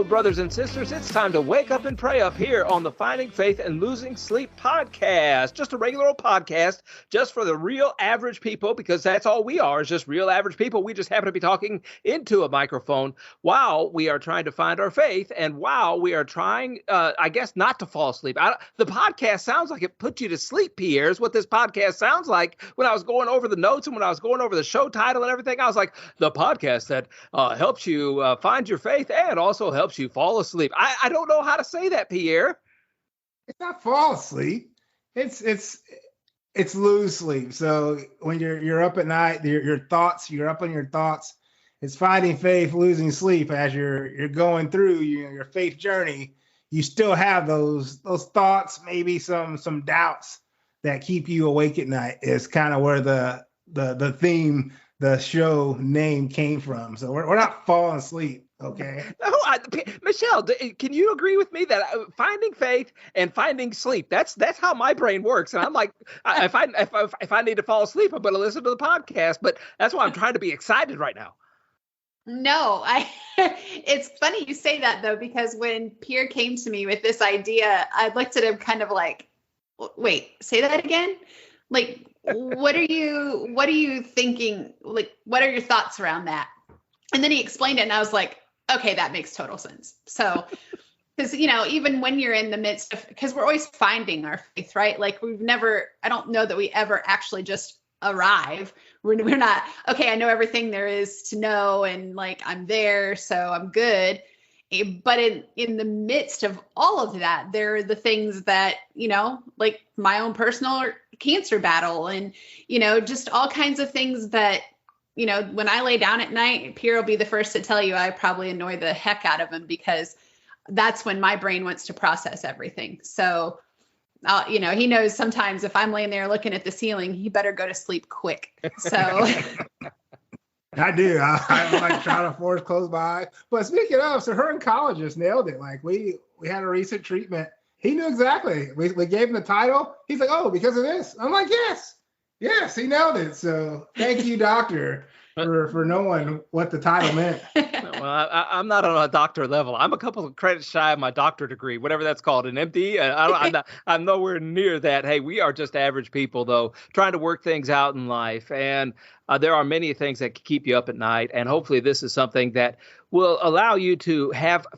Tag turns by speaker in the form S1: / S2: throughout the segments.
S1: brothers and sisters, it's time to wake up and pray up here on the Finding Faith and Losing Sleep podcast. Just a regular old podcast, just for the real average people, because that's all we are, is just real average people. We just happen to be talking into a microphone while we are trying to find our faith, and while we are trying, I guess, not to fall asleep. The podcast sounds like it put you to sleep, Pierre, is what this podcast sounds like. When I was going over the notes and when I was going over the show title and everything, I was like, the podcast that helps you find your faith and also helps you fall asleep. I don't know how to say that, Pierre.
S2: It's not fall asleep. It's lose sleep. So when you're up at night, you're up on your thoughts. It's finding faith, losing sleep as you're going through your faith journey. You still have those thoughts, maybe some doubts that keep you awake at night. Is kind of where the theme, the show name came from. So we're not falling asleep. Okay.
S1: No, Michelle, can you agree with me that finding faith and finding sleep, that's how my brain works. And I'm like, if I need to fall asleep, I'm going to listen to the podcast. But that's why I'm trying to be excited right now.
S3: No, it's funny you say that, though, because when Pierre came to me with this idea, I looked at him kind of like, wait, say that again? Like, what are you thinking? Like, what are your thoughts around that? And then he explained it, and I was like, okay, that makes total sense. So, because, even when you're in the midst of, because we're always finding our faith, right? Like I don't know that we ever actually just arrive. We're not, okay, I know everything there is to know, and like, I'm there, so I'm good. But in the midst of all of that, there are the things that, like my own personal cancer battle and, just all kinds of things that, when I lay down at night, Pierre will be the first to tell you I probably annoy the heck out of him, because that's when my brain wants to process everything. So, he knows sometimes if I'm laying there looking at the ceiling, he better go to sleep quick. So
S2: I do. I like trying to force close my eyes. But speaking of, so her oncologist nailed it. Like we had a recent treatment. He knew exactly. We gave him the title. He's like, oh, because of this. I'm like, yes, he nailed it. So thank you, doctor, for knowing what the title meant.
S1: Well, I'm not on a doctor level. I'm a couple of credits shy of my doctorate degree, whatever that's called, an MD. I'm nowhere near that. Hey, we are just average people, though, trying to work things out in life. And there are many things that keep you up at night. And hopefully this is something that will allow you to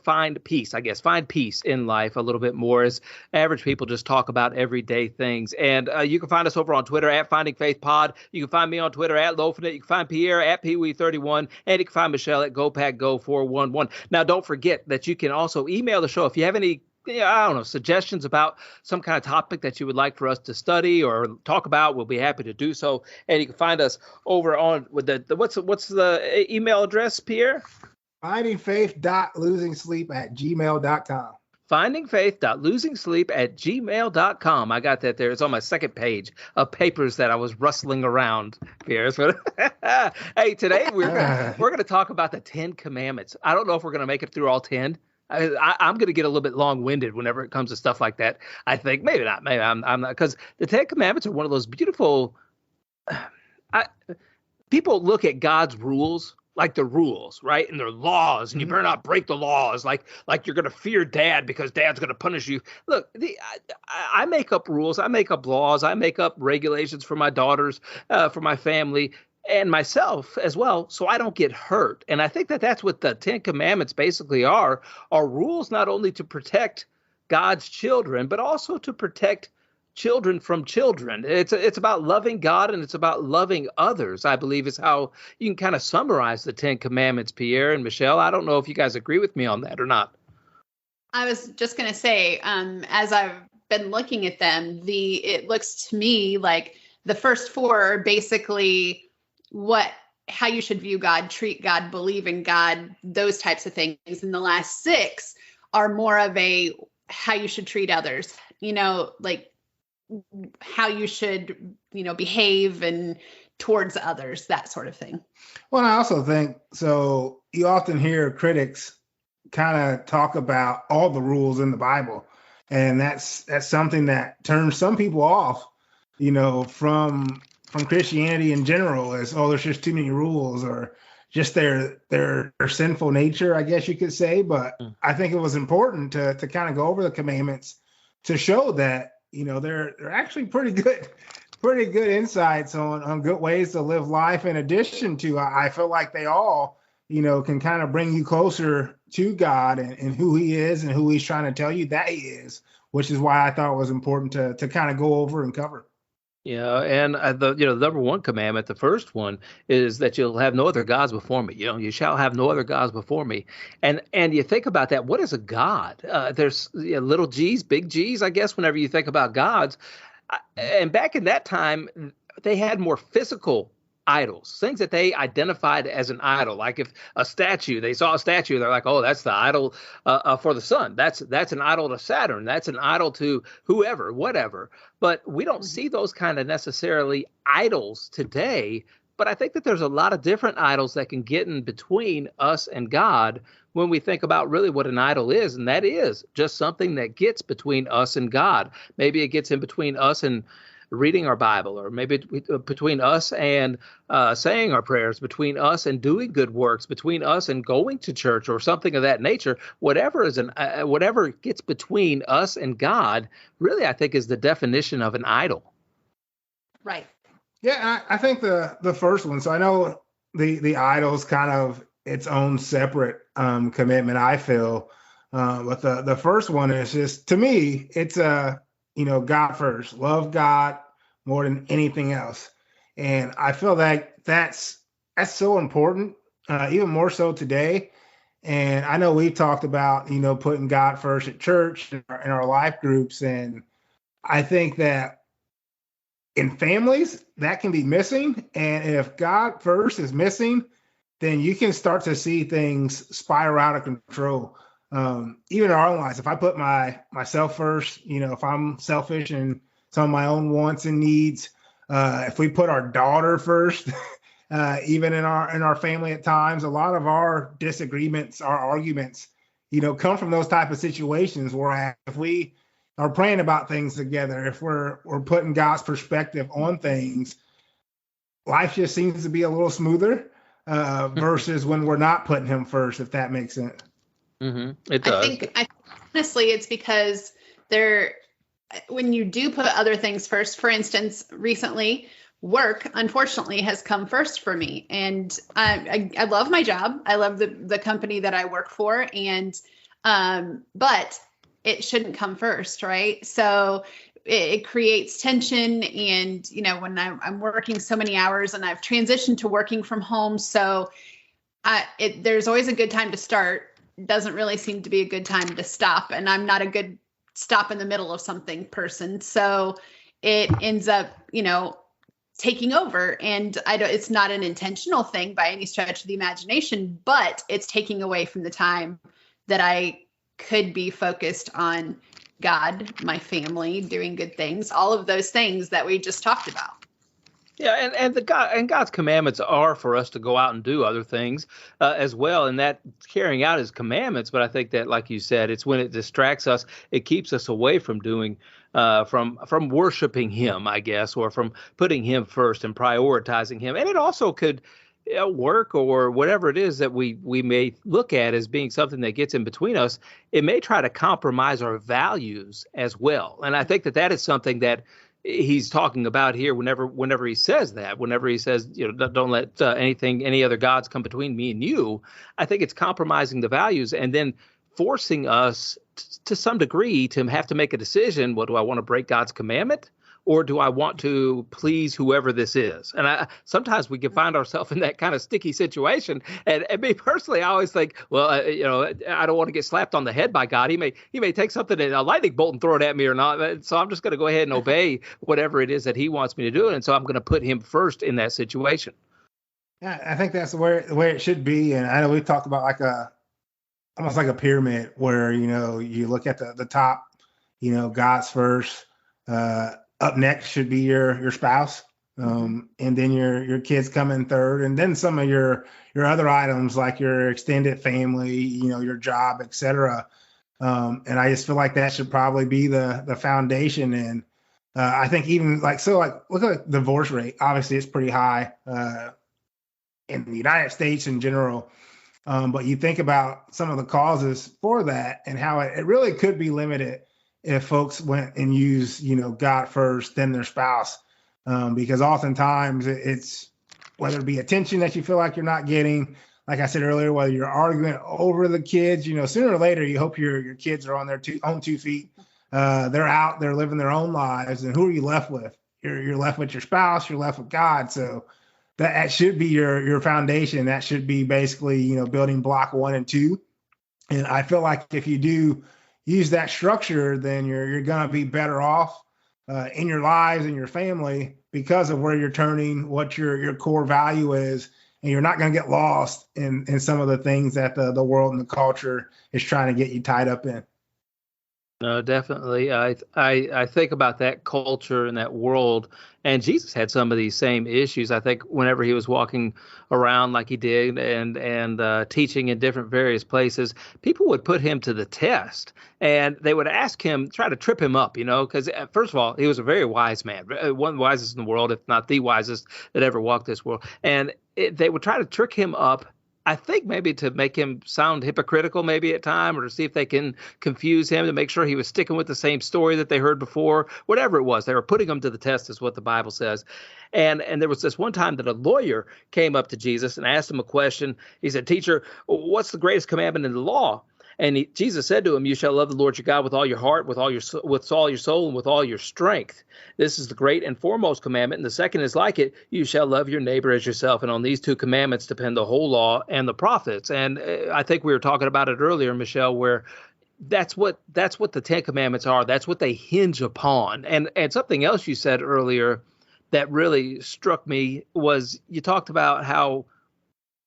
S1: find peace in life a little bit more, as average people just talk about everyday things. And you can find us over on Twitter at Finding Faith Pod. You can find me on Twitter at Lofinit. You can find Pierre at PeeWee31, and you can find Michelle at GoPackGo411. Now, don't forget that you can also email the show if you have any suggestions about some kind of topic that you would like for us to study or talk about. We'll be happy to do so. And you can find us over on with what's the email address, Pierre?
S2: findingfaith.losingsleep@gmail.com.
S1: findingfaith.losingsleep@gmail.com. I got that there. It's on my second page of papers that I was rustling around, Pierre. Hey, today we're going to talk about the 10 Commandments. I don't know if we're going to make it through all 10. I'm going to get a little bit long-winded whenever it comes to stuff like that. I think maybe not. Maybe I'm not, because the 10 Commandments are one of those beautiful. People look at God's rules like the rules, right? And they're laws, and you better not break the laws. Like you're going to fear dad because dad's going to punish you. Look, I make up rules. I make up laws. I make up regulations for my daughters, for my family, and myself as well, so I don't get hurt. And I think that that's what the 10 Commandments basically are rules not only to protect God's children, but also to protect children from children. It's about loving God, and it's about loving others, I believe, is how you can kind of summarize the 10 Commandments, Pierre and Michelle. I don't know if you guys agree with me on that or not.
S3: I was just going to say, as I've been looking at them, it looks to me like the first 4 are basically how you should view God, treat God, believe in God, those types of things. And the last 6 are more of how you should treat others, like how you should, behave and towards others, that sort of thing.
S2: Well, I also think, so you often hear critics kind of talk about all the rules in the Bible. And that's something that turns some people off, from Christianity in general, as, there's just too many rules, or, just their sinful nature, I guess you could say. But I think it was important to kind of go over the commandments to show that, they're actually pretty good insights on good ways to live life. In addition to, I feel like they all, can kind of bring you closer to God and who he is and who he's trying to tell you that he is, which is why I thought it was important to kind of go over and cover.
S1: Yeah, and the number one commandment, the first one, is that you'll have no other gods before me. You shall have no other gods before me. And you think about that. What is a god? There's little g's, big G's, I guess. Whenever you think about gods, and back in that time, they had more physical idols, things that they identified as an idol. Like if they saw a statue, they're like, oh, that's the idol for the sun. That's an idol to Saturn. That's an idol to whoever, whatever. But we don't see those kind of necessarily idols today. But I think that there's a lot of different idols that can get in between us and God when we think about really what an idol is. And that is just something that gets between us and God. Maybe it gets in between us and reading our Bible, or maybe between us and saying our prayers, between us and doing good works, between us and going to church, or something of that nature. Whatever gets between us and God, really, I think, is the definition of an idol.
S3: Right.
S2: Yeah, I think the first one. So I know the idol's kind of its own separate commitment, I feel, but the first one is just, to me, it's God first. Love God more than anything else. And I feel like that's so important, even more so today. And I know we've talked about, putting God first at church in our life groups. And I think that in families, that can be missing. And if God first is missing, then you can start to see things spiral out of control. Even in our own lives, if I put myself first, if I'm selfish and some of my own wants and needs, if we put our daughter first, even in our family at times, a lot of our disagreements, our arguments, come from those type of situations where if we are praying about things together, if we're putting God's perspective on things, life just seems to be a little smoother versus when we're not putting him first, if that makes sense.
S1: Mm-hmm. It does.
S3: I think honestly, it's because when you do put other things first, for instance, recently, work, unfortunately, has come first for me. And I love my job. I love the company that I work for. And but it shouldn't come first, right? So it creates tension. And, when I'm working so many hours, and I've transitioned to working from home, so there's always a good time to start. Doesn't really seem to be a good time to stop. And I'm not a good stop in the middle of something person. So it ends up, taking over. And it's not an intentional thing by any stretch of the imagination, but it's taking away from the time that I could be focused on God, my family, doing good things, all of those things that we just talked about.
S1: Yeah, and God's commandments are for us to go out and do other things as well, and that carrying out his commandments. But I think that, like you said, it's when it distracts us, it keeps us away from doing, from worshiping him, I guess, or from putting him first and prioritizing him. And it also could work, or whatever it is that we may look at as being something that gets in between us. It may try to compromise our values as well. And I think that is something that he's talking about here whenever he says that, whenever he says, don't let any other gods come between me and you. I think it's compromising the values and then forcing us to some degree to have to make a decision. Well, do I want to break God's commandment, or do I want to please whoever this is? And sometimes we can find ourselves in that kind of sticky situation. And me personally, I always think, well, I don't want to get slapped on the head by God. He may take something in a lightning bolt and throw it at me or not. So I'm just going to go ahead and obey whatever it is that he wants me to do. And so I'm going to put him first in that situation.
S2: Yeah, I think that's the way it should be. And I know we've talked about almost like a pyramid where, you look at the top, God's first, up next should be your spouse, and then your kids come in third, and then some of your other items like your extended family, your job, etc. And I just feel like that should probably be the foundation. And I think even look at the divorce rate. Obviously, it's pretty high in the United States in general. But you think about some of the causes for that and how it really could be limited if folks went and used, God first, then their spouse. Because oftentimes it's whether it be attention that you feel like you're not getting, like I said earlier, whether you're arguing over the kids, sooner or later, you hope your kids are on their own 2 feet. They're out, they're living their own lives. And who are you left with? You're left with your spouse, you're left with God. So that should be your foundation. That should be basically, building block 1 and 2. And I feel like if you do use that structure, then you're going to be better off in your lives and your family because of where you're turning, what your core value is, and you're not going to get lost in some of the things that the world and the culture is trying to get you tied up in.
S1: No, definitely. I think about that culture and that world, and Jesus had some of these same issues. I think whenever he was walking around like he did and teaching in different various places, people would put him to the test, and they would ask him, try to trip him up, because first of all, he was a very wise man, one of the wisest in the world, if not the wisest that ever walked this world. And they would try to trick him up, I think maybe to make him sound hypocritical maybe at time, or to see if they can confuse him, to make sure he was sticking with the same story that they heard before, whatever it was. They were putting him to the test is what the Bible says. And there was this one time that a lawyer came up to Jesus and asked him a question. He said, "Teacher, what's the greatest commandment in the law?" And Jesus said to him, "You shall love the Lord your God with all your heart, with all your soul, and with all your strength. This is the great and foremost commandment. And the second is like it: you shall love your neighbor as yourself. And on these 2 commandments depend the whole law and the prophets." And I think we were talking about it earlier, Michelle, where that's what the 10 commandments are. That's what they hinge upon. And something else you said earlier that really struck me was you talked about how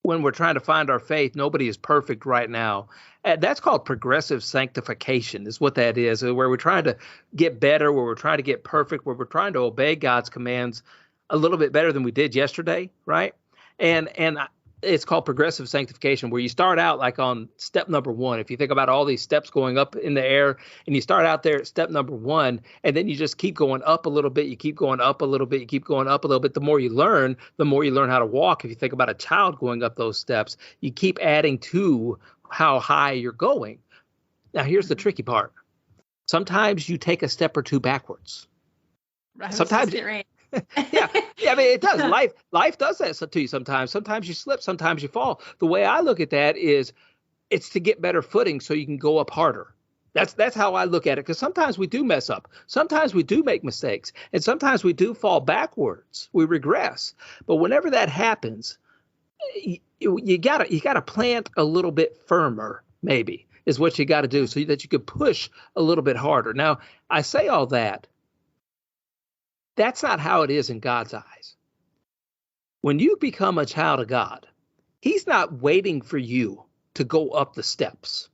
S1: when we're trying to find our faith, nobody is perfect right now. That's called progressive sanctification is what that is, where we're trying to get better, where we're trying to get perfect, where we're trying to obey God's commands a little bit better than we did yesterday, right? And it's called progressive sanctification, where you start out like on step number 1. If you think about all these steps going up in the air, and you start out there at step number 1, and then you just keep going up a little bit, you keep going up a little bit, you keep going up a little bit. The more you learn how to walk. If you think about a child going up those steps, you keep adding to how high you're going. Now, here's the tricky part. Sometimes you take a step or 2 backwards. Sometimes, right. yeah. I mean, it does. Life does that to you sometimes. Sometimes you slip, sometimes you fall. The way I look at that is it's to get better footing so you can go up harder. That's how I look at it, because sometimes we do mess up. Sometimes we do make mistakes, and sometimes we do fall backwards. We regress. But whenever that happens, you gotta plant a little bit firmer, maybe, is what you got to do, so that you could push a little bit harder. Now, I say all that. That's not how it is in God's eyes. When you become a child of God, he's not waiting for you to go up the steps,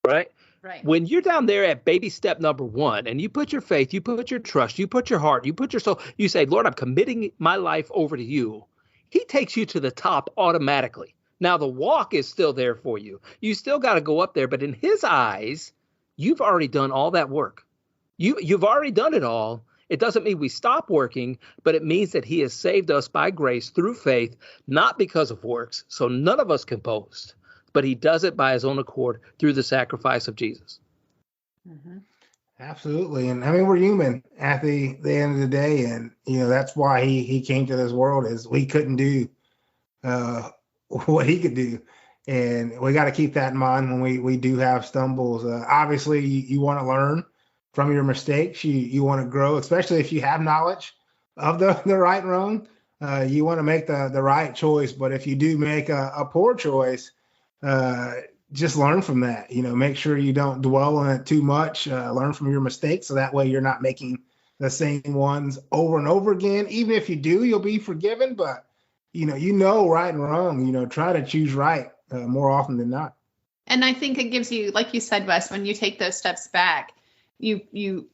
S1: right?
S3: Right.
S1: When you're down there at baby step number 1 and you put your faith, you put your trust, you put your heart, you put your soul, you say, "Lord, I'm committing my life over to you." He takes you to the top automatically. Now, the walk is still there for you. You still got to go up there. But in his eyes, you've already done all that work. You've already done it all. It doesn't mean we stop working, but it means that he has saved us by grace through faith, not because of works. So none of us can boast, but he does it by his own accord through the sacrifice of Jesus.
S2: Mm-hmm. Absolutely. And I mean, we're human at the end of the day. And, that's why he came to this world, is we couldn't do what he could do. And we got to keep that in mind when we do have stumbles. Obviously, you want to learn from your mistakes. You want to grow, especially if you have knowledge of the right and wrong. You want to make the right choice. But if you do make a poor choice, just learn from that. Make sure you don't dwell on it too much. Learn from your mistakes, so that way you're not making the same ones over and over again. Even if you do, you'll be forgiven. But right and wrong. Try to choose right more often than not.
S3: And I think it gives you, like you said, Wes, when you take those steps back, you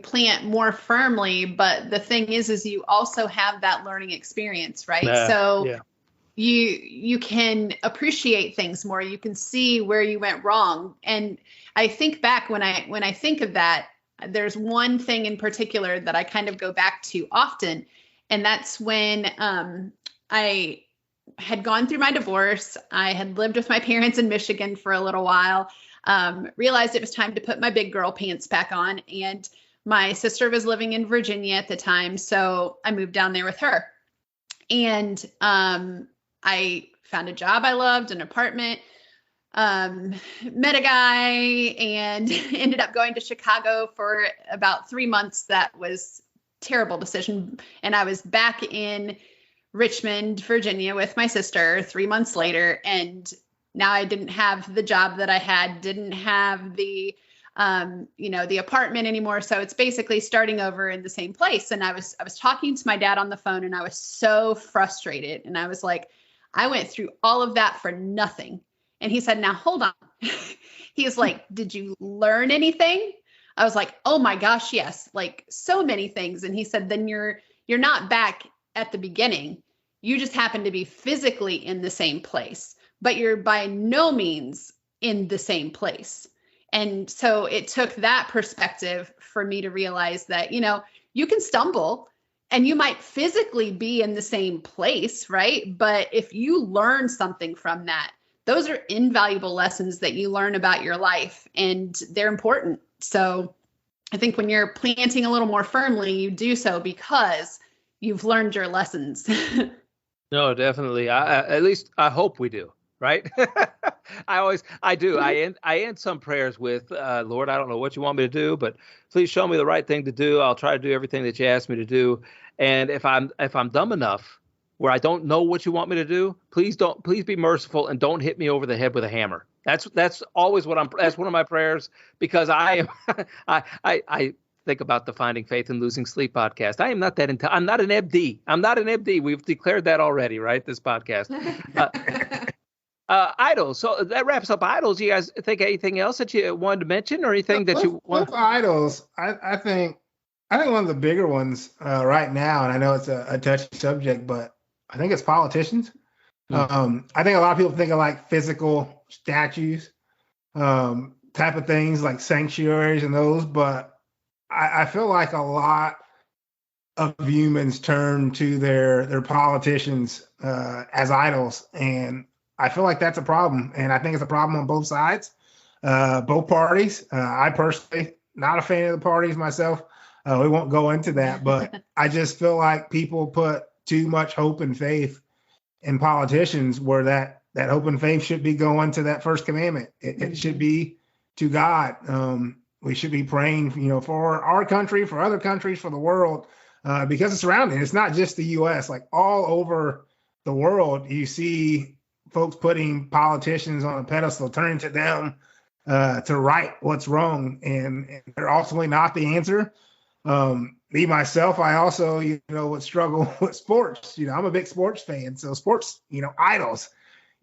S3: plant more firmly. But the thing is you also have that learning experience, right?
S1: Yeah.
S3: You can appreciate things more. You can see where you went wrong. And I think back when I think of that, there's one thing in particular that I kind of go back to often. And that's when I had gone through my divorce. I had lived with my parents in Michigan for a little while. Realized it was time to put my big girl pants back on. And my sister was living in Virginia at the time, so I moved down there with her. And I found a job I loved, an apartment, met a guy, and ended up going to Chicago for about 3 months. That was a terrible decision. And I was back in Richmond, Virginia with my sister 3 months later. And now I didn't have the job that I had, didn't have the the apartment anymore. So it's basically starting over in the same place. And I was talking to my dad on the phone, and I was so frustrated. And I was like, I went through all of that for nothing. And he said, now hold on. He's like, did you learn anything? I was like, oh my gosh, yes, like so many things. And he said, then you're not back at the beginning. You just happen to be physically in the same place, but you're by no means in the same place. And so it took that perspective for me to realize that, you can stumble and you might physically be in the same place, right? But if you learn something from that, those are invaluable lessons that you learn about your life, and they're important. So I think when you're planting a little more firmly, you do so because you've learned your lessons.
S1: No, definitely. At least I hope we do. Right. I do. I end some prayers with, Lord, I don't know what you want me to do, but please show me the right thing to do. I'll try to do everything that you ask me to do. And if I'm dumb enough where I don't know what you want me to do, please be merciful and don't hit me over the head with a hammer. That's always that's one of my prayers, because I think about the Finding Faith and Losing Sleep podcast. I'm not an MD. I'm not an MD. We've declared that already, right? This podcast. Idols. So that wraps up idols. You guys think anything else that you wanted to mention, or anything that you want?
S2: With idols, I think one of the bigger ones right now, and I know it's a touchy subject, but I think it's politicians. I think a lot of people think of like physical statues, type of things like sanctuaries and those, but I feel like a lot of humans turn to their politicians as idols, and I feel like that's a problem, and I think it's a problem on both sides, both parties. I personally not a fan of the parties myself. We won't go into that, but I just feel like people put too much hope and faith in politicians, where that hope and faith should be going to that first commandment. It should be to God. We should be praying, for our country, for other countries, for the world, because it's surrounding. It's not just the U.S. Like all over the world, you see folks putting politicians on a pedestal, turning to them to right what's wrong, and they're ultimately not the answer. Me myself, I also would struggle with sports. I'm a big sports fan, so sports, idols.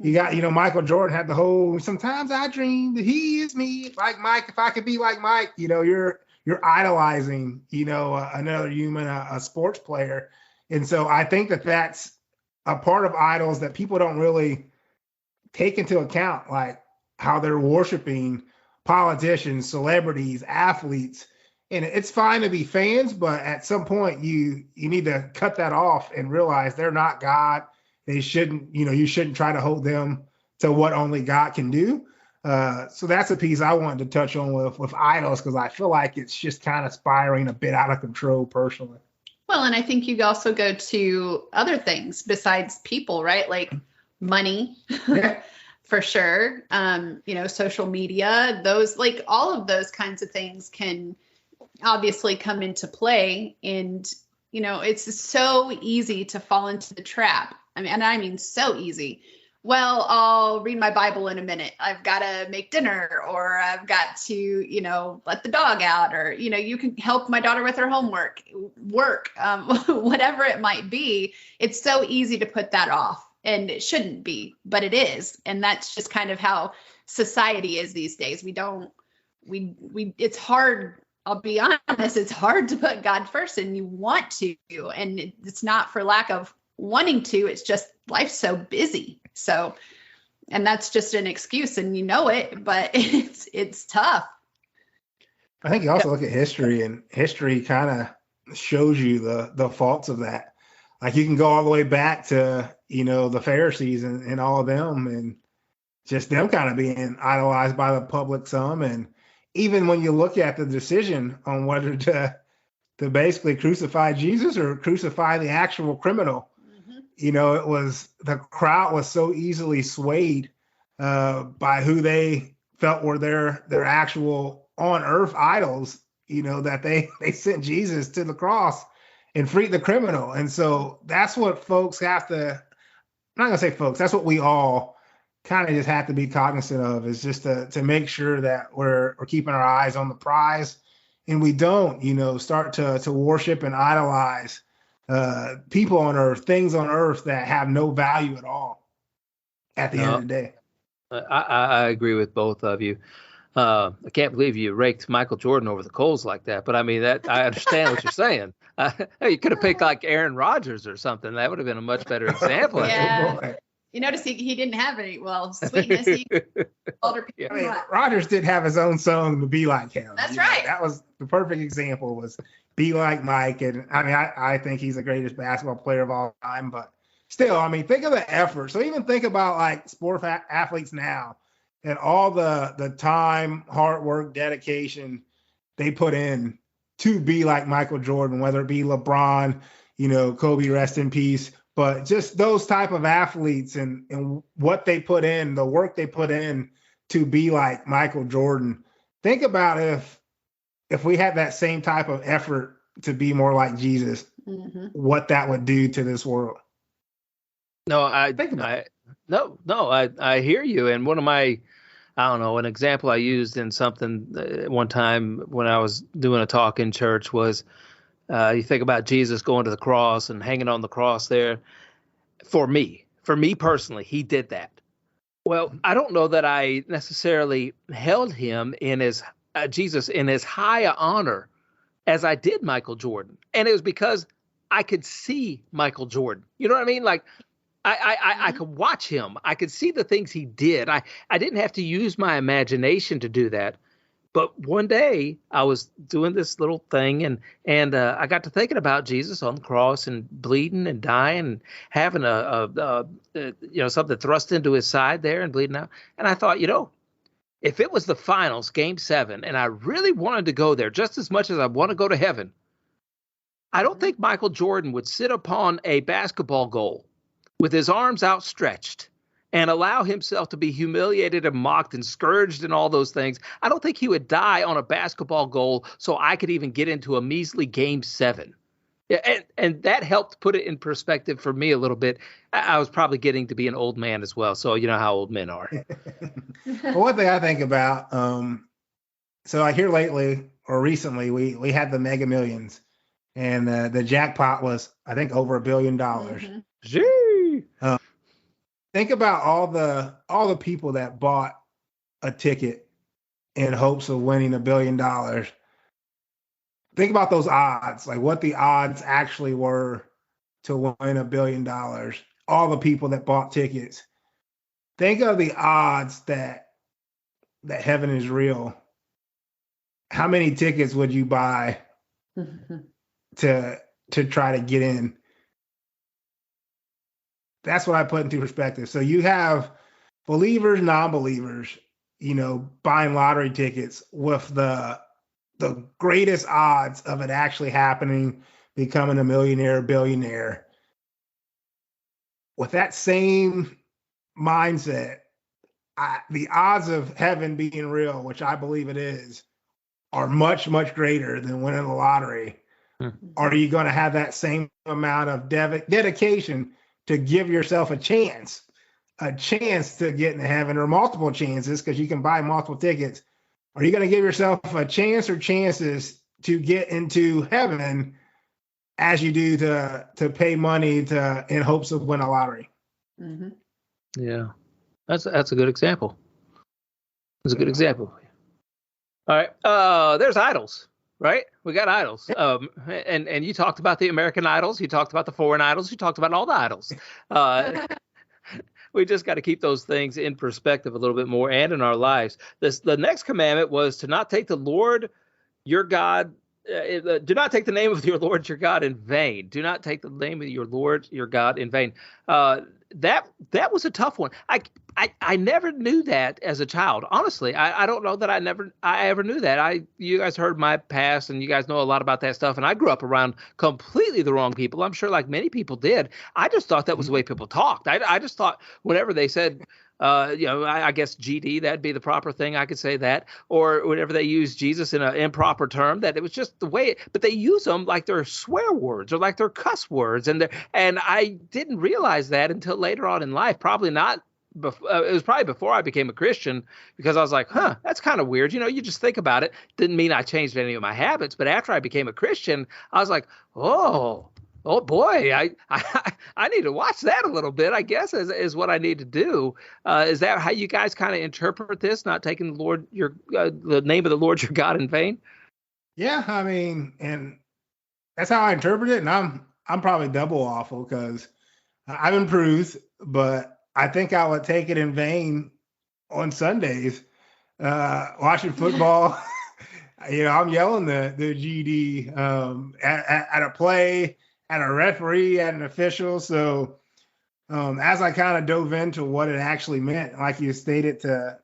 S2: You got Michael Jordan had the whole sometimes I dream that he is me, like Mike, if I could be like Mike. You're idolizing another human, a sports player. And so I think that's a part of idols that people don't really take into account, like how they're worshiping politicians, celebrities, athletes. And it's fine to be fans, but at some point you need to cut that off and realize they're not God. They shouldn't, you shouldn't try to hold them to what only God can do. So that's a piece I wanted to touch on with idols, because I feel like it's just kind of spiraling a bit out of control personally.
S3: Well, and I think you also go to other things besides people, right? Like money, yeah. For sure. Social media, those, like all of those kinds of things can obviously come into play. And, it's so easy to fall into the trap. I mean, so easy. Well, I'll read my Bible in a minute. I've got to make dinner, or I've got to, let the dog out, or, you can help my daughter with her homework, work, whatever it might be. It's so easy to put that off, and it shouldn't be, but it is. And that's just kind of how society is these days. It's hard. I'll be honest, it's hard to put God first, and you want to, and it's not for lack of wanting to, it's just life's so busy. So, and that's just an excuse, and it, but it's tough.
S2: I think you also look at history, and history kind of shows you the faults of that. Like you can go all the way back to, the Pharisees and all of them, and just them kind of being idolized by the public some. And even when you look at the decision on whether to basically crucify Jesus or crucify the actual criminal, it was, the crowd was so easily swayed by who they felt were their actual on earth idols, that they sent Jesus to the cross and freed the criminal. And so that's what folks have to, I'm not gonna say folks, that's what we all kind of just have to be cognizant of, is just to make sure that we're keeping our eyes on the prize, and we don't, start to worship and idolize people on earth, things on earth that have no value at all at the end of the day.
S1: I agree with both of you. I can't believe you raked Michael Jordan over the coals like that, but I mean, that I understand what you're saying. You could have picked like Aaron Rodgers or something. That would have been a much better example.
S3: Yeah. You notice he didn't have any, sweetness. He older people.
S2: I mean, Rodgers did have his own song to be like him.
S3: That's right.
S2: That was the perfect example, was be like Mike. And I mean, I think he's the greatest basketball player of all time, but still, I mean, think of the effort. So even think about like sport athletes now and all the time, hard work, dedication they put in to be like Michael Jordan, whether it be LeBron, Kobe, rest in peace. But just those type of athletes and what they put in, the work they put in to be like Michael Jordan. Think about if we had that same type of effort to be more like Jesus, what that would do to this world.
S1: No, I hear you. And one of my, an example I used in something one time when I was doing a talk in church was, you think about Jesus going to the cross and hanging on the cross there. For me personally, he did that. Well, I don't know that I necessarily held him in his Jesus in as high a honor as I did Michael Jordan. And it was because I could see Michael Jordan. You know what I mean? Like I could watch him. I could see the things he did. I didn't have to use my imagination to do that. But one day I was doing this little thing and I got to thinking about Jesus on the cross and bleeding and dying and having something thrust into his side there and bleeding out. And I thought, if it was the finals, Game 7, and I really wanted to go there just as much as I want to go to heaven, I don't think Michael Jordan would sit upon a basketball goal with his arms outstretched and allow himself to be humiliated and mocked and scourged and all those things. I don't think he would die on a basketball goal so I could even get into a measly Game 7. Yeah, and that helped put it in perspective for me a little bit. I was probably getting to be an old man as well, so you know how old men are.
S2: Well, one thing I think about, so I hear lately or recently we had the Mega Millions, and the jackpot was, I think, over $1 billion.
S1: Gee.
S2: Think about all the people that bought a ticket in hopes of winning $1 billion. Think about those odds, like what the odds actually were to win $1 billion. All the people that bought tickets. Think of the odds that heaven is real. How many tickets would you buy to try to get in? That's what I put into perspective. So you have believers, non-believers, buying lottery tickets with the greatest odds of it actually happening, becoming a millionaire, billionaire. With that same mindset, the odds of heaven being real, which I believe it is, are much, much greater than winning the lottery. Are you going to have that same amount of dedication to give yourself a chance to get into heaven, or multiple chances, because you can buy multiple tickets? Are you going to give yourself a chance or chances to get into heaven as you do to pay money in hopes of winning a lottery?
S3: Mm-hmm.
S1: Yeah, that's a good example. That's a good example. All right, there's idols. Right? We got idols. And you talked about the American idols. You talked about the foreign idols. You talked about all the idols. We just got to keep those things in perspective a little bit more and in our lives. The next commandment was to not take the Lord your God do not take the name of your Lord your God in vain. Do not take the name of your Lord your God in vain. That was a tough one. I never knew that as a child. Honestly, I don't know that I ever knew that. You guys heard my past, and you guys know a lot about that stuff. And I grew up around completely the wrong people. I'm sure like many people did. I just thought that was the way people talked. I just thought whenever they said, I guess GD, that'd be the proper thing. I could say that. Or whenever they use Jesus in an improper term, that it was just the way, but they use them like they're swear words or like they're cuss words. And I didn't realize that until later on in life, probably not. It was probably before I became a Christian, because I was like, that's kind of weird. You just think about it. Didn't mean I changed any of my habits. But after I became a Christian, I was like, oh boy, I need to watch that a little bit, I guess, is what I need to do. Is that how you guys kind of interpret this, not taking the name of the Lord your God in vain?
S2: Yeah, I mean, and that's how I interpret it. And I'm probably double awful because I've improved, but I think I would take it in vain on Sundays, watching football. I'm yelling the GD at a play, at a referee, at an official. So as I kind of dove into what it actually meant, like you stated,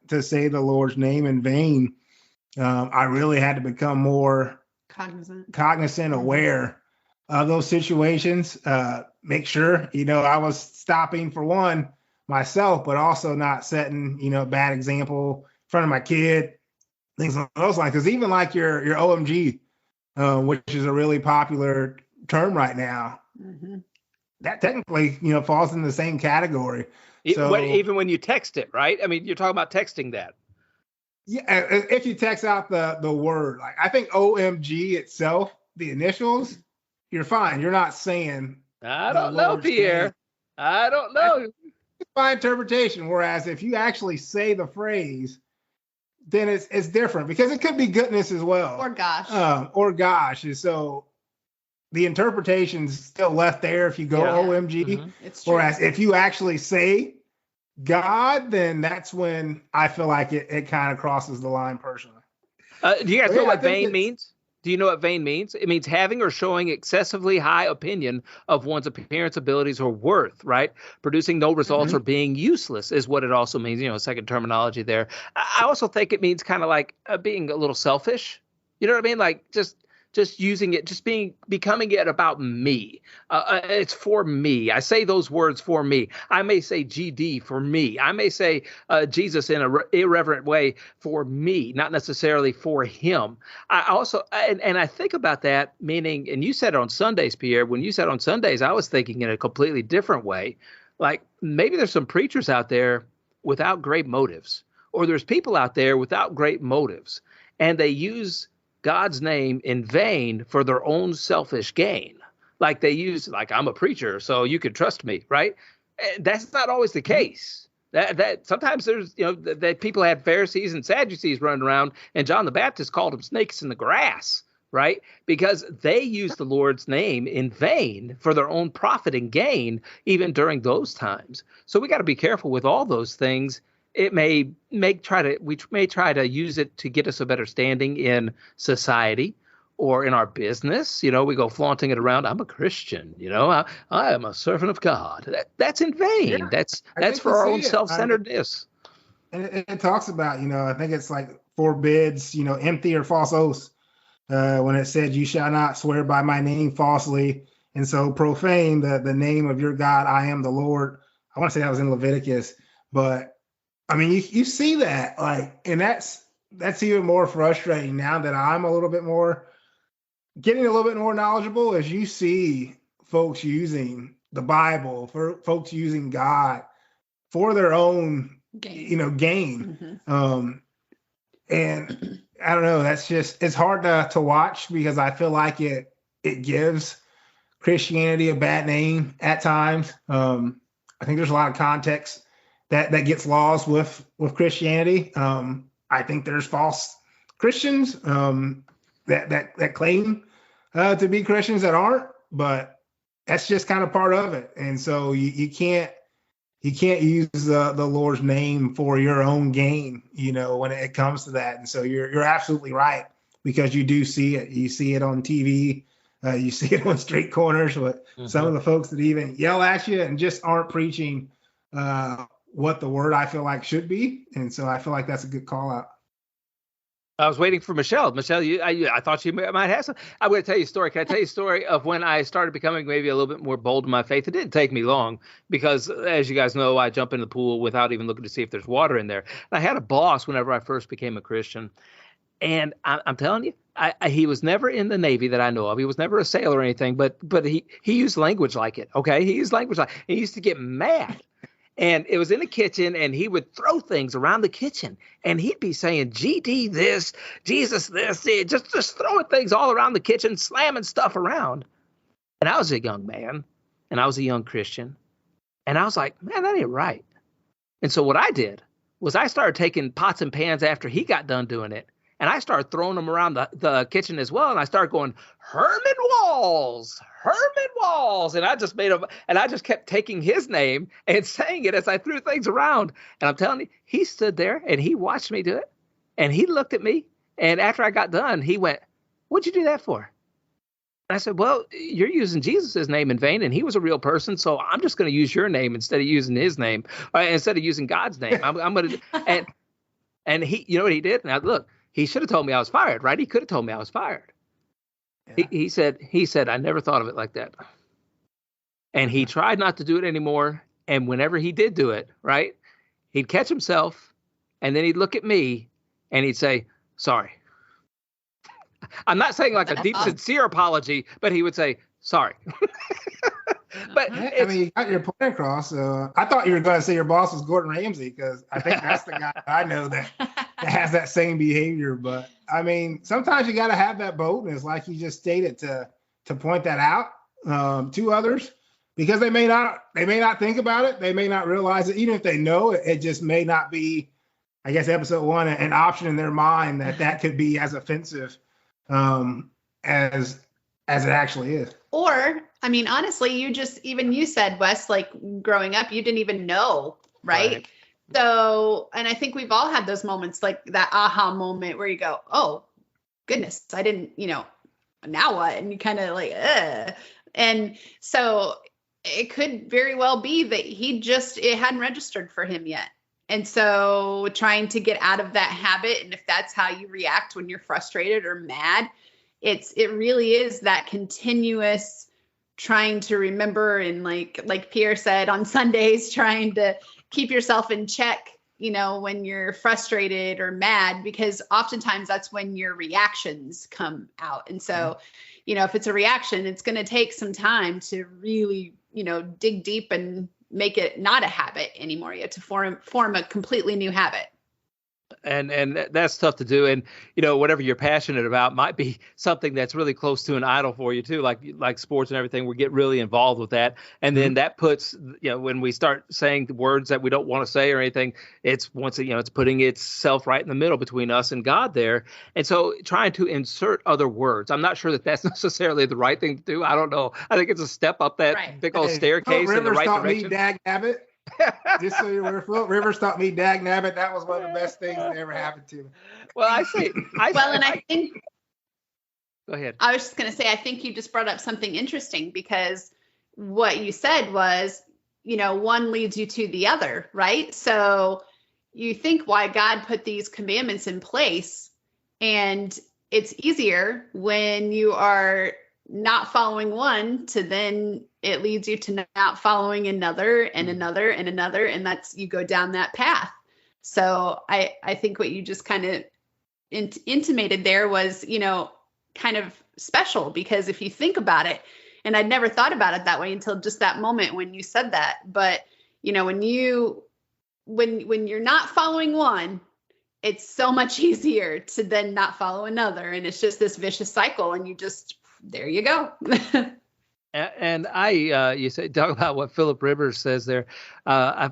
S2: to say the Lord's name in vain, I really had to become more cognizant, aware of those situations. Make sure, I was stopping for one myself, but also not setting, a bad example in front of my kid, things along those lines. Because even like your OMG, which is a really popular term right now, that technically, falls in the same category.
S1: Even when you text it, right? I mean, you're talking about texting that.
S2: Yeah, if you text out the word, like I think OMG itself, the initials, you're fine. You're not saying.
S1: I don't know, Pierre. I don't know.
S2: It's my interpretation. Whereas if you actually say the phrase, then it's different, because it could be goodness as well. Or gosh. And so the interpretation's still left there if you go OMG. Mm-hmm. It's true. Whereas if you actually say God, then that's when I feel like it kind of crosses the line personally.
S1: Do you guys know what vain means? Do you know what vain means? It means having or showing excessively high opinion of one's appearance, abilities, or worth, right? Producing no results or being useless is what it also means, second terminology there. I also think it means kind of like being a little selfish. You know what I mean? Like just using it, just becoming it about me. It's for me. I say those words for me. I may say GD for me. I may say Jesus in an irreverent way for me, not necessarily for him. I also, and I think about that meaning, and you said it on Sundays, Pierre, when you said on Sundays, I was thinking in a completely different way. Like maybe there's some preachers out there without great motives, or there's people out there without great motives, and they use God's name in vain for their own selfish gain. Like they use, like, I'm a preacher, so you can trust me, right? That's not always the case. That sometimes there's, that people had Pharisees and Sadducees running around, and John the Baptist called them snakes in the grass, right? Because they used the Lord's name in vain for their own profit and gain, even during those times. So we got to be careful with all those things. We may try to use it to get us a better standing in society or in our business. We go flaunting it around. I'm a Christian. I am a servant of God. That's in vain. Yeah, that's for our own self-centeredness.
S2: And it talks about, I think it's like forbids, empty or false oaths. When it said, you shall not swear by my name falsely, and so profane the name of your God. I am the Lord. I want to say that was in Leviticus, but I mean, you see that, like, and that's even more frustrating now that I'm getting a little bit more knowledgeable, as you see folks using the Bible, for folks using God for their own gain. And I don't know, it's hard to watch, because I feel like it gives Christianity a bad name at times. I think there's a lot of context that gets lost with Christianity. I think there's false Christians that claim to be Christians that aren't, but that's just kind of part of it. And so you can't use the Lord's name for your own gain, when it comes to that. And so you're absolutely right. because you do see it. You see it on TV. You see it on street corners with some of the folks that even yell at you and just aren't preaching what the word I feel like should be. And so I feel like that's a good call out.
S1: I was waiting for Michelle. Michelle, I thought you might have some. I'm going to tell you a story. Can I tell you a story of when I started becoming maybe a little bit more bold in my faith? It didn't take me long because, as you guys know, I jump in the pool without even looking to see if there's water in there. And I had a boss whenever I first became a Christian. And I'm telling you, he was never in the Navy that I know of. He was never a sailor or anything, but he used language like it. Okay, he used language like he used to get mad. And it was in the kitchen, and he would throw things around the kitchen, and he'd be saying, GD this, Jesus this, just throwing things all around the kitchen, slamming stuff around. And I was a young man, and I was a young Christian, and I was like, man, that ain't right. And so what I did was I started taking pots and pans after he got done doing it, and I started throwing them around the kitchen as well, and I started going, Herman Walls. And I just kept taking his name and saying it as I threw things around. And I'm telling you, he stood there and he watched me do it. And he looked at me. And after I got done, he went, what'd you do that for? And I said, well, you're using Jesus' name in vain. And he was a real person. So I'm just going to use your name instead of using his name, instead of using God's name. I'm going to, and he, you know what he did? Now, look, he should have told me I was fired, right? He could have told me I was fired. Yeah. He said, I never thought of it like that. And he tried not to do it anymore. And whenever he did do it, right, he'd catch himself and then he'd look at me and he'd say, sorry. I'm not saying like a deep, sincere apology, but he would say, sorry. But
S2: I mean, you got your point across. I thought you were going to say your boss was Gordon Ramsay, because I think that's the guy I know that has that same behavior. But I mean, sometimes you got to have that boldness, like you just stated, to point that out to others, because they may not think about it. They may not realize it. Even if they know it, it just may not be, I guess, episode one, an option in their mind that could be as offensive as it actually is.
S3: Or, I mean, honestly, you said, Wes, like growing up, you didn't even know, right? So, and I think we've all had those moments, like that aha moment where you go, oh, goodness, I didn't, now what? And you kind of like, ugh. And so it could very well be that it hadn't registered for him yet. And so trying to get out of that habit, and if that's how you react when you're frustrated or mad, it really is that continuous trying to remember, and like Pierre said on Sundays, trying to keep yourself in check, when you're frustrated or mad, because oftentimes that's when your reactions come out. And so, if it's a reaction, it's going to take some time to really, dig deep and make it not a habit anymore. You have to form a completely new habit.
S1: And that's tough to do. And, whatever you're passionate about might be something that's really close to an idol for you too, like sports and everything. We get really involved with that. And then that puts, when we start saying the words that we don't want to say or anything, it's it's putting itself right in the middle between us and God there. And so trying to insert other words, I'm not sure that that's necessarily the right thing to do. I don't know. I think it's a step up that big old staircase in the right direction.
S2: Dag nabbit. Just so you're aware, Philip Rivers taught me dag nabbit. That was one of the best things that ever happened to me.
S1: Well, I think. Go ahead.
S3: I was just going to say, I think you just brought up something interesting, because what you said was, one leads you to the other, right? So you think why God put these commandments in place, and it's easier when you are not following one to then it leads you to not following another and another and another. And that's, you go down that path. So I think what you just kind of intimated there was, kind of special, because if you think about it, and I'd never thought about it that way until just that moment when you said that. But, when you're not following one, it's so much easier to then not follow another. And it's just this vicious cycle, and there you go.
S1: And you talk about what Philip Rivers says there. I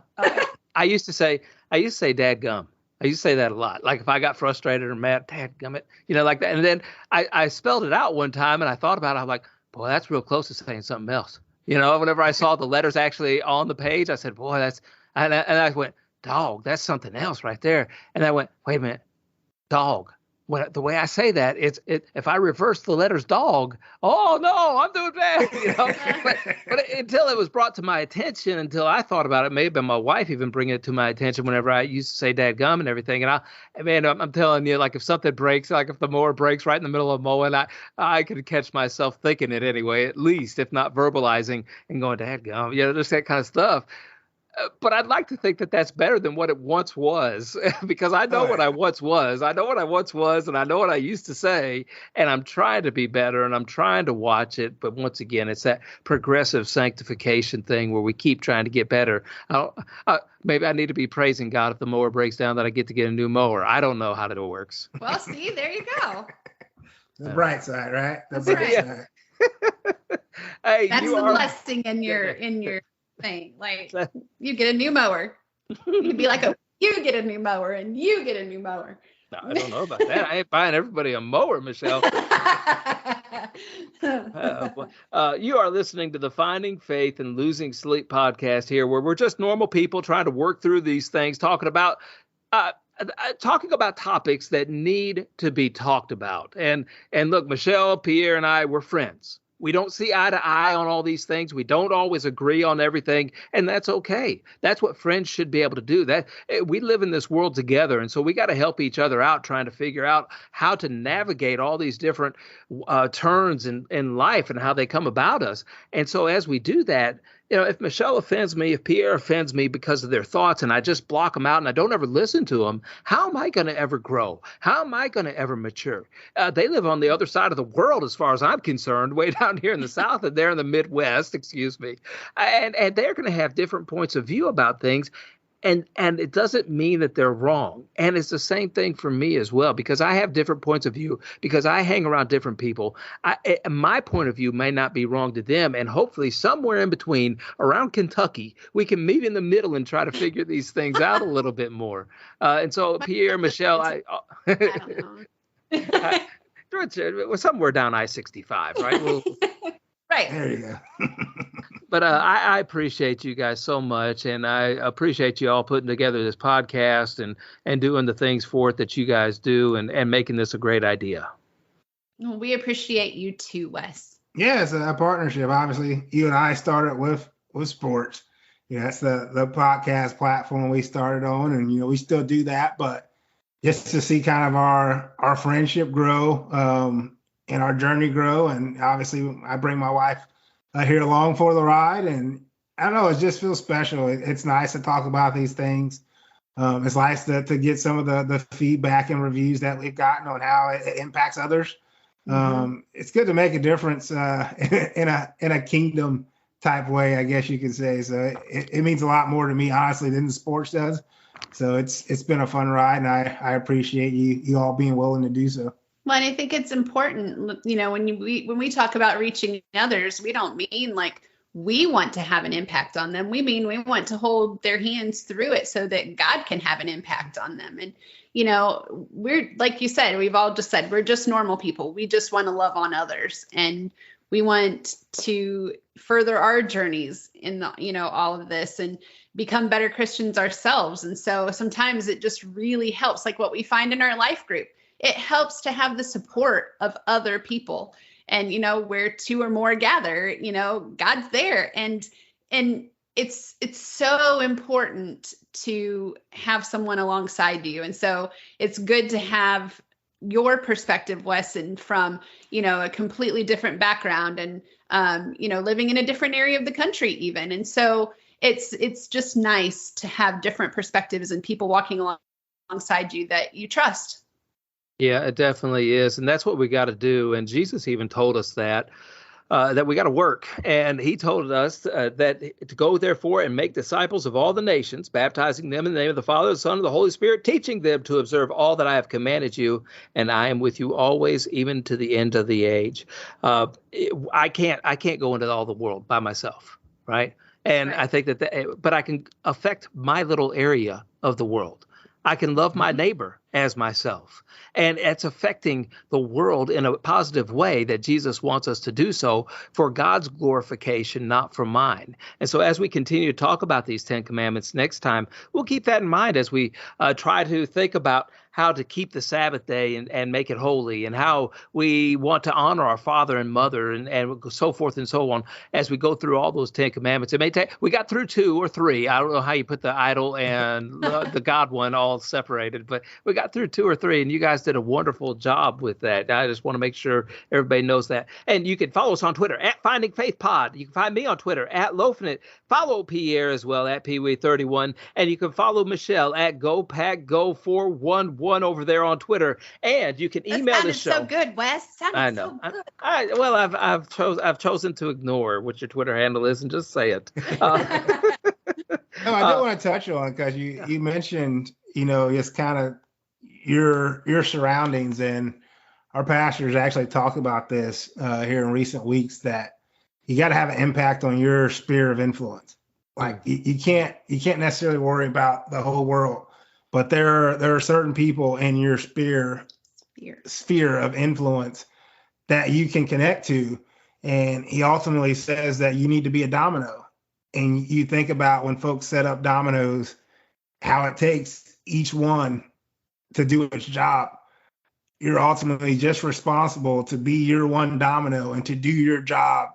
S1: used to say dadgum. I used to say that a lot. Like if I got frustrated or mad, dadgummit, like that. And then I spelled it out one time and I thought about it. I'm like, boy, that's real close to saying something else. Whenever I saw the letters actually on the page, I said, boy, and I went, dog, that's something else right there. And I went, wait a minute, dog. the way I say that, if I reverse the letters dog, oh no, I'm doing bad, but until it was brought to my attention, until I thought about it, maybe my wife even bringing it to my attention whenever I used to say dadgum and everything. And I'm telling you, like if something breaks, like if the mower breaks right in the middle of mowing, I could catch myself thinking it anyway, at least, if not verbalizing and going dadgum, just that kind of stuff. But I'd like to think that that's better than what it once was, because I know what I once was. I know what I once was, and I know what I used to say, and I'm trying to be better, and I'm trying to watch it. But once again, it's that progressive sanctification thing where we keep trying to get better. Maybe I need to be praising God if the mower breaks down that I get to get a new mower. I don't know how that works.
S3: Well, see, there you go.
S2: The bright side, right?
S3: That's right.
S2: Side.
S1: Hey,
S3: that's the blessing in your thing. Like, you get a new mower. You could be like, you get a new mower and you get a new mower.
S1: No, I don't know about that. I ain't buying everybody a mower, Michelle. You are listening to the Finding Faith and Losing Sleep podcast here, where we're just normal people trying to work through these things, talking about topics that need to be talked about. And look, Michelle, Pierre, and I, we're friends. We don't see eye to eye on all these things. We don't always agree on everything, and that's okay. That's what friends should be able to do. That we live in this world together, and so we got to help each other out, trying to figure out how to navigate all these different turns in life and how they come about us. And so as we do that, if Michelle offends me, if Pierre offends me because of their thoughts, and I just block them out and I don't ever listen to them, how am I going to ever grow? How am I going to ever mature? They live on the other side of the world, as far as I'm concerned, way down here in the South, and they're in the Midwest, excuse me. And they're going to have different points of view about things. And it doesn't mean that they're wrong. And it's the same thing for me as well, because I have different points of view, because I hang around different people. My point of view may not be wrong to them. And hopefully somewhere in between, around Kentucky, we can meet in the middle and try to figure these things out a little bit more. And so, Pierre, Michelle, I don't know. We're somewhere down I-65, right?
S3: Right.
S2: There you go.
S1: But I appreciate you guys so much, and I appreciate you all putting together this podcast and doing the things for it that you guys do, and making this a great idea.
S3: Well, we appreciate you too, Wes.
S2: Yeah, it's a partnership. Obviously, you and I started with sports. That's the podcast platform we started on, and we still do that. But just to see kind of our friendship grow, and our journey grow, and obviously I bring my wife here along for the ride, and I don't know, it just feels special. It's nice to talk about these things. It's nice to get some of the feedback and reviews that we've gotten on how it impacts others. It's good to make a difference in a kingdom type way, I guess you could say. So it means a lot more to me, honestly, than the sports does. So it's been a fun ride, and I appreciate you all being willing to do so.
S3: Well, and I think it's important, when we talk about reaching others, we don't mean like we want to have an impact on them. We mean we want to hold their hands through it so that God can have an impact on them. And, we're, like you said, we've all just said, we're just normal people. We just want to love on others, and we want to further our journeys in all of this and become better Christians ourselves. And so sometimes it just really helps, like what we find in our life group. It helps to have the support of other people, and where two or more gather, God's there, and it's so important to have someone alongside you. And so it's good to have your perspective, Wesson, from a completely different background, and living in a different area of the country even. And so it's just nice to have different perspectives and people walking alongside you that you trust.
S1: Yeah, it definitely is. And that's what we got to do. And Jesus even told us that we got to work. And he told us that to go, therefore, and make disciples of all the nations, baptizing them in the name of the Father, the Son, and the Holy Spirit, teaching them to observe all that I have commanded you. And I am with you always, even to the end of the age. I can't go into all the world by myself, right? And right. I think but I can affect my little area of the world. I can love my neighbor as myself. And it's affecting the world in a positive way that Jesus wants us to do so for God's glorification, not for mine. And so as we continue to talk about these 10 commandments next time, we'll keep that in mind as we try to think about how to keep the Sabbath day and make it holy, and how we want to honor our father and mother, and so forth and so on as we go through all those 10 commandments. It may take, we got through 2 or 3. I don't know how you put the idol and the God one all separated, but we got through 2 or 3, and you guys did a wonderful job with that. I just want to make sure everybody knows that. And you can follow us on Twitter at Finding Faith Pod. You can find me on Twitter at Lofinit. Follow Pierre as well at PeeWee31, and you can follow Michelle at GoPackGo411 over there on Twitter. And you can email the show.
S3: So good, Wes.
S1: I know.
S3: So good.
S1: I've chosen to ignore what your Twitter handle is and just say it.
S2: No, I do want to touch on, because you mentioned, just kind of your surroundings, and our pastors actually talk about this here in recent weeks, that you got to have an impact on your sphere of influence. Like you can't necessarily worry about the whole world, but there are certain people in your sphere of influence that you can connect to. And he ultimately says that you need to be a domino. And you think about when folks set up dominoes, how it takes each one to do its job. You're ultimately just responsible to be your one domino and to do your job,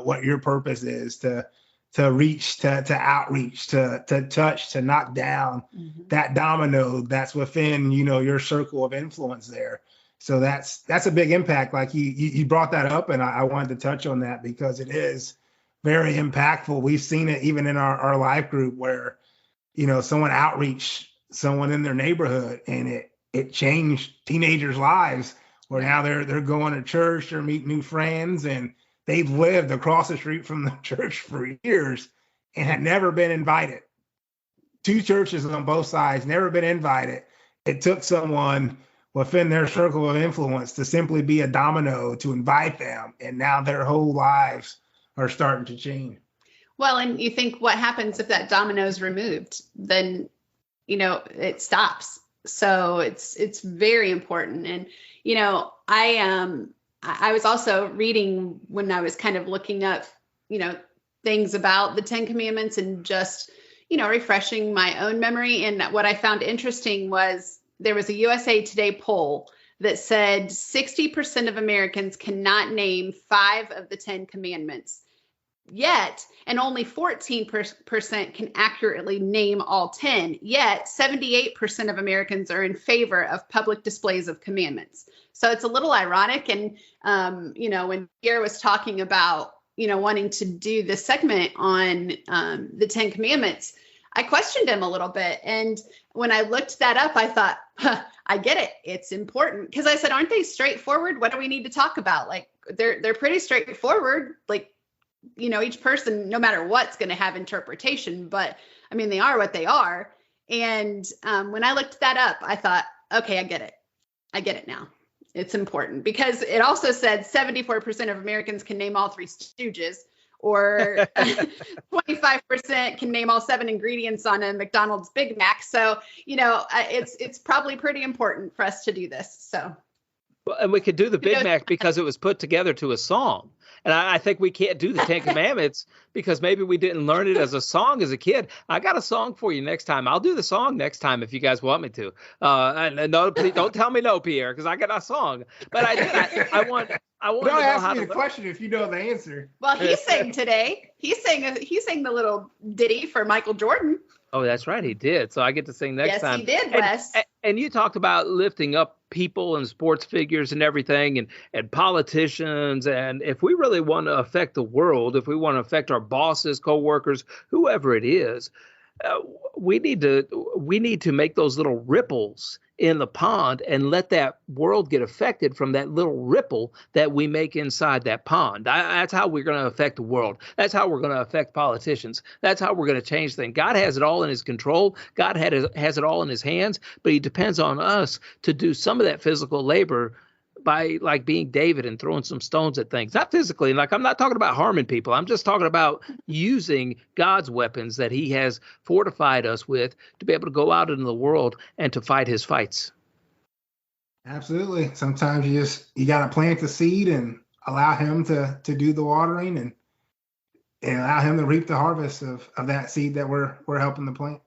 S2: what your purpose is, to reach, to outreach, to touch, to knock down that domino that's within, your circle of influence there. So that's a big impact. Like you brought that up, and I wanted to touch on that because it is very impactful. We've seen it even in our life group where, someone outreached someone in their neighborhood, and it changed teenagers' lives, where now they're going to church, they're meeting new friends, and they've lived across the street from the church for years and had never been invited. 2 churches on both sides, never been invited. It took someone within their circle of influence to simply be a domino to invite them, and now their whole lives are starting to change.
S3: Well, and you think, what happens if that domino is removed? Then, it stops. So it's very important. And, I was also reading when I was kind of looking up, things about the 10 Commandments and just, refreshing my own memory. And what I found interesting was there was a USA Today poll that said 60% of Americans cannot name 5 of the 10 commandments yet, and only 14% can accurately name all 10. Yet 78% of Americans are in favor of public displays of commandments. So it's a little ironic. And, when Pierre was talking about, wanting to do this segment on the 10 commandments, I questioned him a little bit. And when I looked that up, I thought, I get it. It's important. Because I said, aren't they straightforward? What do we need to talk about? Like, they're pretty straightforward. Like, each person, no matter what's going to have interpretation, but I mean, they are what they are. And when I looked that up, I thought, okay, I get it. I get it now. It's important, because it also said 74% of Americans can name all 3 Stooges, or 25% can name all 7 ingredients on a McDonald's Big Mac. So, it's probably pretty important for us to do this. So.
S1: Well, and we could do the Big Mac because it was put together to a song. And I think we can't do the 10 Commandments because maybe we didn't learn it as a song as a kid. I got a song for you next time. I'll do the song next time if you guys want me to. And no, please don't tell me no, Pierre, because I got a song. But I want to know
S2: ask me the question if you know the answer.
S3: Well, he sang today. He sang the little ditty for Michael Jordan.
S1: Oh, that's right. He did. So I get to sing next time.
S3: Yes, he did, Wes.
S1: And you talked about lifting up people and sports figures and everything, and politicians. And if we really want to affect the world, if we want to affect our bosses, coworkers, whoever it is, we need to make those little ripples in the pond and let that world get affected from that little ripple that we make inside that pond. That's how we're going to affect the world. That's how we're going to affect politicians. That's how we're going to change things. God has it all in his control. God has it all in his hands, but he depends on us to do some of that physical labor by like being David and throwing some stones at things, not physically. Like, I'm not talking about harming people. I'm just talking about using God's weapons that he has fortified us with to be able to go out into the world and to fight his fights.
S2: Absolutely. Sometimes you got to plant the seed and allow him to do the watering and allow him to reap the harvest of that seed that we're helping to plant.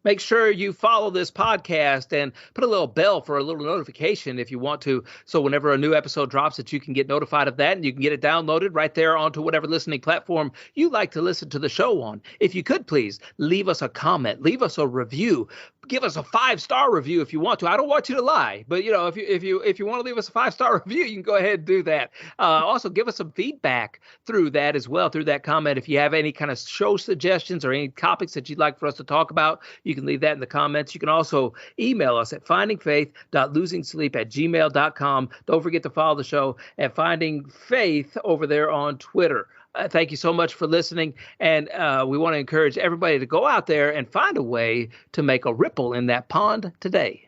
S1: Make sure you follow this podcast and put a little bell for a little notification if you want to. So whenever a new episode drops, that you can get notified of that and you can get it downloaded right there onto whatever listening platform you like to listen to the show on. If you could please leave us a comment, leave us a review, give us a 5-star review if you want to. I don't want you to lie, but if you want to leave us a 5-star review, you can go ahead and do that. Also, give us some feedback through that as well, through that comment. If you have any kind of show suggestions or any topics that you'd like for us to talk about, you can leave that in the comments. You can also email us at findingfaith.losingsleep@gmail.com. Don't forget to follow the show at Finding Faith over there on Twitter. Thank you so much for listening. And we want to encourage everybody to go out there and find a way to make a ripple in that pond today.